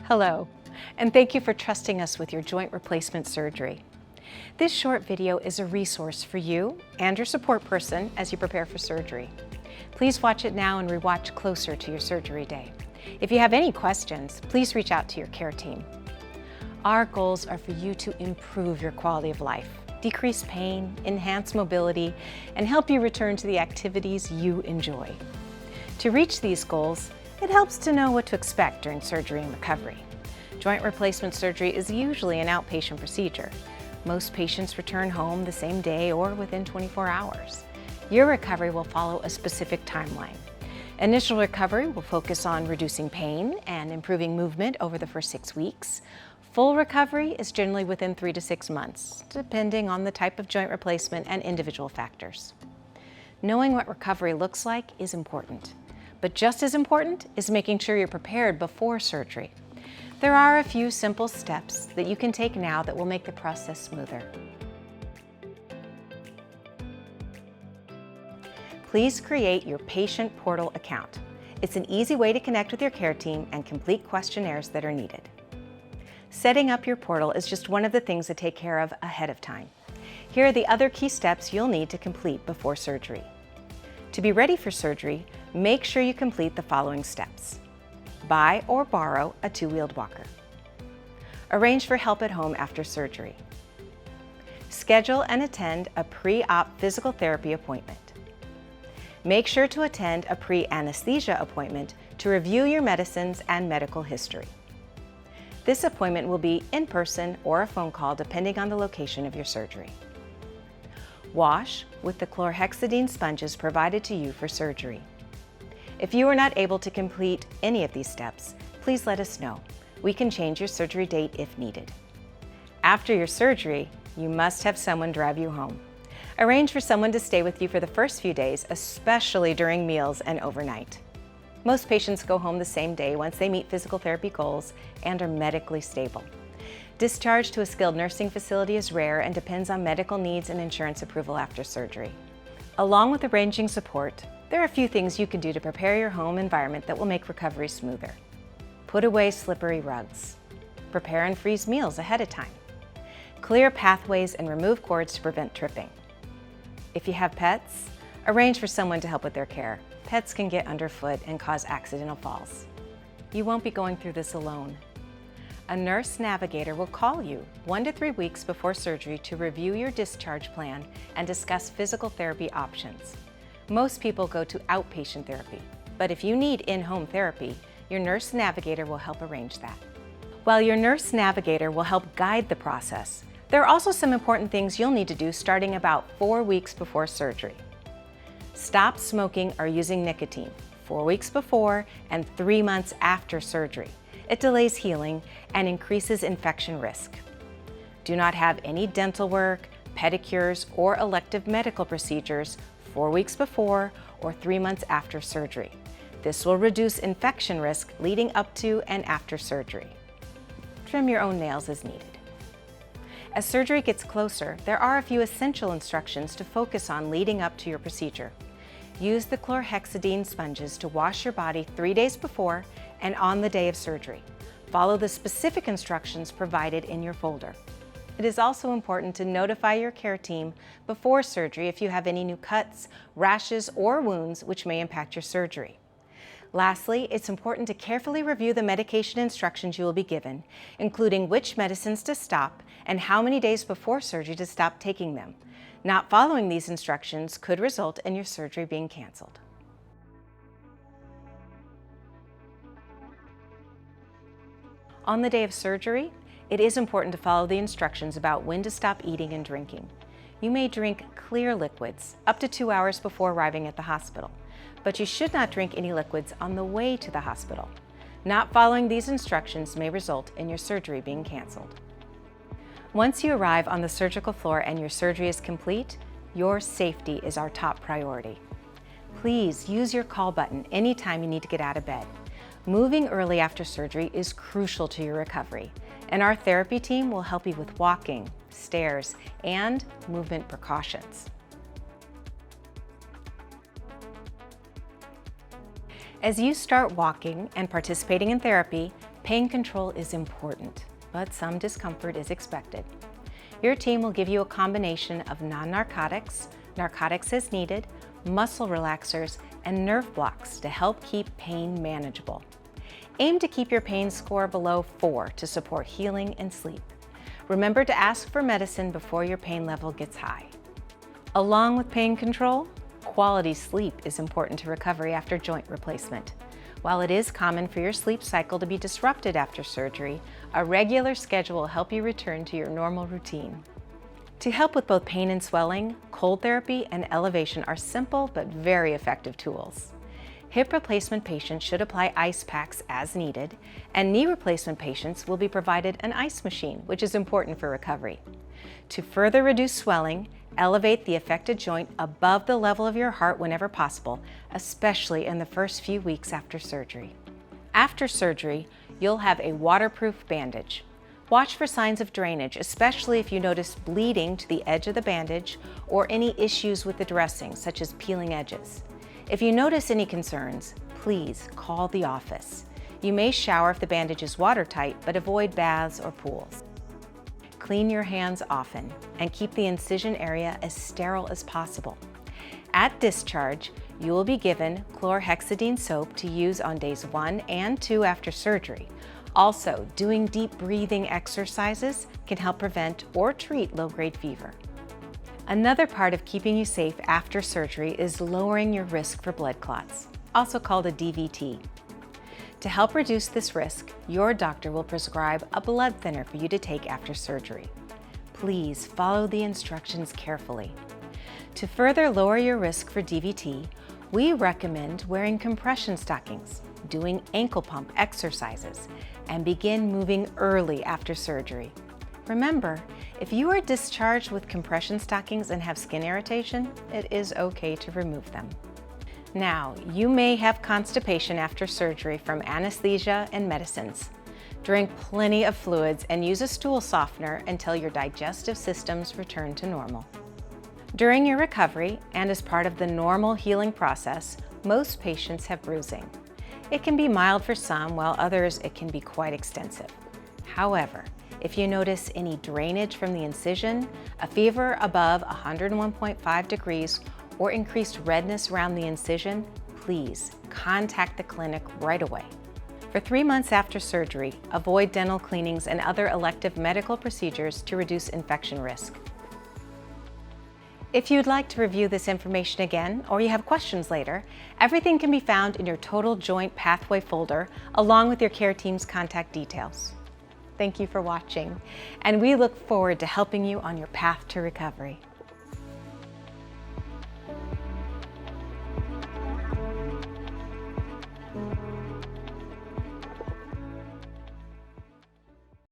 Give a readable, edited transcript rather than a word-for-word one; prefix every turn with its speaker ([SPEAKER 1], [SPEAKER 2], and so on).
[SPEAKER 1] Hello, and thank you for trusting us with your joint replacement surgery. This short video is a resource for you and your support person as you prepare for surgery. Please watch it now and rewatch closer to your surgery day. If you have any questions, please reach out to your care team. Our goals are for you to improve your quality of life, decrease pain, enhance mobility, and help you return to the activities you enjoy. To reach these goals, it helps to know what to expect during surgery and recovery. Joint replacement surgery is usually an outpatient procedure. Most patients return home the same day or within 24 hours. Your recovery will follow a specific timeline. Initial recovery will focus on reducing pain and improving movement over the first 6 weeks. Full recovery is generally within 3 to 6 months, depending on the type of joint replacement and individual factors. Knowing what recovery looks like is important. But just as important is making sure you're prepared before surgery. There are a few simple steps that you can take now that will make the process smoother. Please create your patient portal account. It's an easy way to connect with your care team and complete questionnaires that are needed. Setting up your portal is just one of the things to take care of ahead of time. Here are the other key steps you'll need to complete before surgery. To be ready for surgery, make sure you complete the following steps. Buy or borrow a two-wheeled walker. Arrange for help at home after surgery. Schedule and attend a pre-op physical therapy appointment. Make sure to attend a pre-anesthesia appointment to review your medicines and medical history. This appointment will be in person or a phone call depending on the location of your surgery. Wash with the chlorhexidine sponges provided to you for surgery. If you are not able to complete any of these steps, please let us know. We can change your surgery date if needed. After your surgery, you must have someone drive you home. Arrange for someone to stay with you for the first few days, especially during meals and overnight. Most patients go home the same day once they meet physical therapy goals and are medically stable. Discharge to a skilled nursing facility is rare and depends on medical needs and insurance approval after surgery. Along with arranging support, there are a few things you can do to prepare your home environment that will make recovery smoother. Put away slippery rugs. Prepare and freeze meals ahead of time. Clear pathways and remove cords to prevent tripping. If you have pets, arrange for someone to help with their care. Pets can get underfoot and cause accidental falls. You won't be going through this alone. A nurse navigator will call you 1 to 3 weeks before surgery to review your discharge plan and discuss physical therapy options. Most people go to outpatient therapy, but if you need in-home therapy, your nurse navigator will help arrange that. While your nurse navigator will help guide the process, there are also some important things you'll need to do starting about 4 weeks before surgery. Stop smoking or using nicotine 4 weeks before and 3 months after surgery. It delays healing and increases infection risk. Do not have any dental work, pedicures, or elective medical procedures 4 weeks before or 3 months after surgery. This will reduce infection risk leading up to and after surgery. Trim your own nails as needed. As surgery gets closer, there are a few essential instructions to focus on leading up to your procedure. Use the chlorhexidine sponges to wash your body 3 days before and on the day of surgery. Follow the specific instructions provided in your folder. It is also important to notify your care team before surgery if you have any new cuts, rashes, or wounds which may impact your surgery. Lastly, it's important to carefully review the medication instructions you will be given, including which medicines to stop and how many days before surgery to stop taking them. Not following these instructions could result in your surgery being canceled. On the day of surgery, it is important to follow the instructions about when to stop eating and drinking. You may drink clear liquids up to 2 hours before arriving at the hospital, but you should not drink any liquids on the way to the hospital. Not following these instructions may result in your surgery being canceled. Once you arrive on the surgical floor and your surgery is complete, your safety is our top priority. Please use your call button anytime you need to get out of bed. Moving early after surgery is crucial to your recovery, and our therapy team will help you with walking, stairs, and movement precautions. As you start walking and participating in therapy, Pain control is important, but some discomfort is expected. Your team will give you a combination of non-narcotics, narcotics as needed, muscle relaxers, and nerve blocks to help keep pain manageable. Aim to keep your pain score below 4 to support healing and sleep. Remember to ask for medicine before your pain level gets high. Along with pain control, quality sleep is important to recovery after joint replacement. While it is common for your sleep cycle to be disrupted after surgery, a regular schedule will help you return to your normal routine. To help with both pain and swelling, cold therapy and elevation are simple but very effective tools. Hip replacement patients should apply ice packs as needed, and knee replacement patients will be provided an ice machine, which is important for recovery. To further reduce swelling, elevate the affected joint above the level of your heart whenever possible, especially in the first few weeks after surgery. After surgery, you'll have a waterproof bandage. Watch for signs of drainage, especially if you notice bleeding to the edge of the bandage or any issues with the dressing, such as peeling edges. If you notice any concerns, please call the office. You may shower if the bandage is watertight, but avoid baths or pools. Clean your hands often and keep the incision area as sterile as possible. At discharge, you will be given chlorhexidine soap to use on days 1 and 2 after surgery. Also, doing deep breathing exercises can help prevent or treat low-grade fever. Another part of keeping you safe after surgery is lowering your risk for blood clots, also called a DVT. To help reduce this risk, your doctor will prescribe a blood thinner for you to take after surgery. Please follow the instructions carefully. To further lower your risk for DVT, we recommend wearing compression stockings, doing ankle pump exercises, and begin moving early after surgery. Remember, if you are discharged with compression stockings and have skin irritation, it is okay to remove them. Now, you may have constipation after surgery from anesthesia and medicines. Drink plenty of fluids and use a stool softener until your digestive systems return to normal. During your recovery, and as part of the normal healing process, most patients have bruising. It can be mild for some, while others it can be quite extensive. However, if you notice any drainage from the incision, a fever above 101.5 degrees, or increased redness around the incision, please contact the clinic right away. For 3 months after surgery, avoid dental cleanings and other elective medical procedures to reduce infection risk. If you'd like to review this information again, or you have questions later, everything can be found in your Total Joint Pathway folder, along with your care team's contact details. Thank you for watching, and we look forward to helping you on your path to recovery.